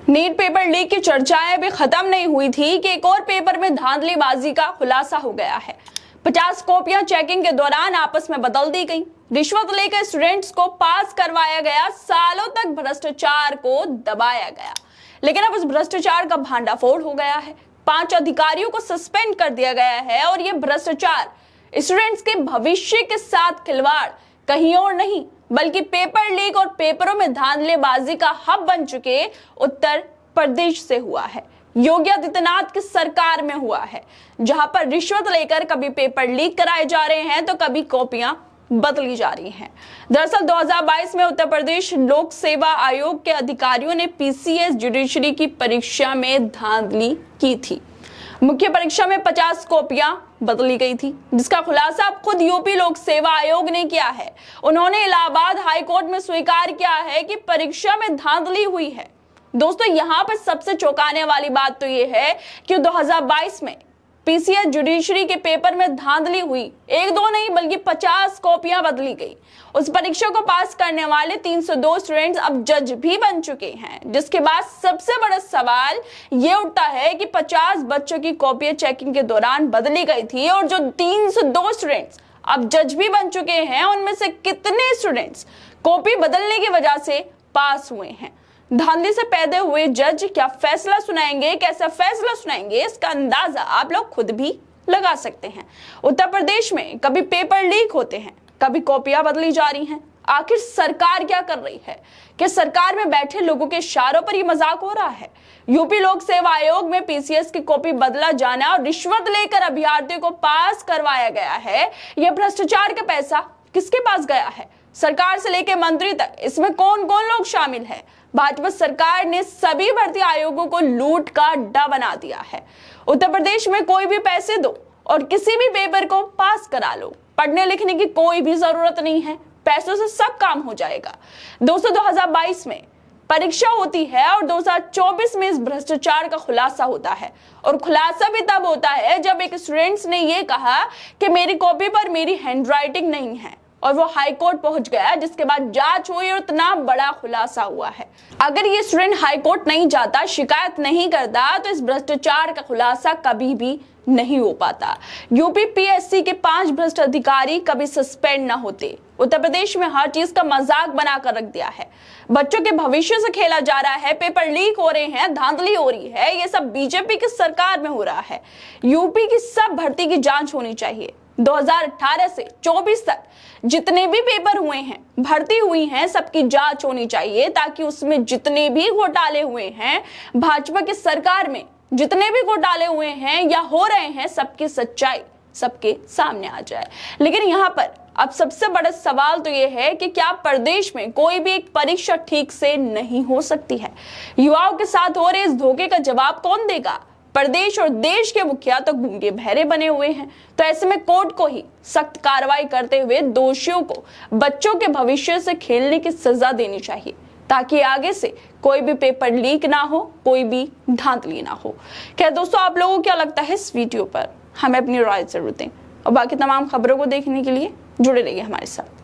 NEET paper leak की चर्चाएं भी खत्म नहीं हुई थी कि एक और पेपर में धांधलीबाजी का खुलासा हो गया है। 50 कॉपियां चेकिंग के दौरान आपस में बदल दी गई। रिश्वत लेकर स्टूडेंट्स को पास करवाया गया। सालों तक भ्रष्टाचार को दबाया गया, लेकिन अब उस भ्रष्टाचार का भांडाफोड़ हो गया है। 5 अधिकारियों को सस्पेंड कर दिया गया है और ये भ्रष्टाचार स्टूडेंट्स के भविष्य के साथ खिलवाड़ कहीं और नहीं बल्कि पेपर लीक और पेपरों में धांधलेबाजी का हब बन चुके उत्तर प्रदेश से हुआ है। योगी आदित्यनाथ की सरकार में हुआ है, जहां पर रिश्वत लेकर कभी पेपर लीक कराए जा रहे हैं तो कभी कॉपियां बदली जा रही हैं। दरअसल 2022 में उत्तर प्रदेश लोक सेवा आयोग के अधिकारियों ने पीसीएस जुडिशरी की परीक्षा में धांधली की थी। मुख्य परीक्षा में 50 कॉपियां बदली गई थी, जिसका खुलासा अब खुद यूपी लोक सेवा आयोग ने किया है। उन्होंने इलाहाबाद हाई कोर्ट में स्वीकार किया है कि परीक्षा में धांधली हुई है। दोस्तों, यहां पर सबसे चौंकाने वाली बात तो यह है कि 2022 में पीसीएस जुडिशरी के पेपर में धांधली हुई। 1-2 नहीं बल्कि 50 कॉपियां बदली गई। उस परीक्षा को पास करने वाले 302 स्टूडेंट्स अब जज भी बन चुके हैं, जिसके बाद सबसे बड़ा सवाल ये उठता है कि 50 बच्चों की कॉपियां चेकिंग के दौरान बदली गई थी और जो 302 स्टूडेंट्स अब जज भी बन चुके हैं, उनमें से कितने स्टूडेंट्स कॉपी बदलने की वजह से पास हुए हैं। धांधली से पैदा हुए जज क्या फैसला सुनाएंगे, कैसा फैसला सुनाएंगे, इसका अंदाजा आप लोग खुद भी लगा सकते हैं। उत्तर प्रदेश में कभी पेपर लीक होते हैं, कभी कॉपियां बदली जा रही हैं। आखिर सरकार क्या कर रही है? कि सरकार में बैठे लोगों के इशारों पर यह मजाक हो रहा है? यूपी लोक सेवा आयोग में पीसीएस की कॉपी बदला जाना और रिश्वत लेकर अभ्यर्थियों को पास करवाया गया है। यह भ्रष्टाचार का पैसा किसके पास गया है? सरकार से लेकर मंत्री तक, इसमें कौन कौन लोग शामिल है? भाजपा सरकार ने सभी भर्ती आयोगों को लूट का अड्डा बना दिया है। उत्तर प्रदेश में कोई भी पैसे दो और किसी भी पेपर को पास करा लो। पढ़ने लिखने की कोई भी जरूरत नहीं है, पैसों से सब काम हो जाएगा। दोस्तों, 2022 में परीक्षा होती है और 2024 में इस भ्रष्टाचार का खुलासा होता है। और खुलासा भी तब होता है जब एक स्टूडेंट्स ने यह कहा कि मेरी कॉपी पर मेरी हैंडराइटिंग नहीं है और वो हाई कोर्ट पहुंच गया, जिसके बाद जांच हुई और इतना बड़ा खुलासा हुआ है। अगर ये स्टूडेंट हाई कोर्ट नहीं जाता, शिकायत नहीं करता, तो इस भ्रष्टाचार का खुलासा कभी भी नहीं हो पाता। यूपी पीएससी के 5 भ्रष्ट अधिकारी कभी सस्पेंड ना होते। उत्तर प्रदेश में हर चीज का मजाक बनाकर रख दिया है। बच्चों के भविष्य से खेला जा रहा है, पेपर लीक हो रहे हैं, धांधली हो रही है। ये सब बीजेपी की सरकार में हो रहा है। यूपी की सब भर्ती की जांच होनी चाहिए। 2018 से 24 तक जितने भी पेपर हुए हैं, भर्ती हुई हैं, सबकी जांच होनी चाहिए, ताकि उसमें जितने भी घोटाले हुए हैं, भाजपा की सरकार में जितने भी घोटाले हुए हैं या हो रहे हैं, सबकी सच्चाई सबके सामने आ जाए। लेकिन यहाँ पर अब सबसे बड़ा सवाल तो यह है कि क्या प्रदेश में कोई भी एक परीक्षा ठीक से नहीं हो सकती है? युवाओं के साथ हो रहे इस धोखे का जवाब कौन देगा? प्रदेश और देश के मुखिया तो गूंगे बहरे बने हुए हैं। तो ऐसे में कोर्ट को ही सख्त कार्रवाई करते हुए दोषियों को बच्चों के भविष्य से खेलने की सजा देनी चाहिए, ताकि आगे से कोई भी पेपर लीक ना हो, कोई भी धांधली ना हो। क्या दोस्तों, आप लोगों को क्या लगता है इस वीडियो पर? हमें अपनी राय जरूर दें और बाकी तमाम खबरों को देखने के लिए जुड़े रहिए हमारे साथ।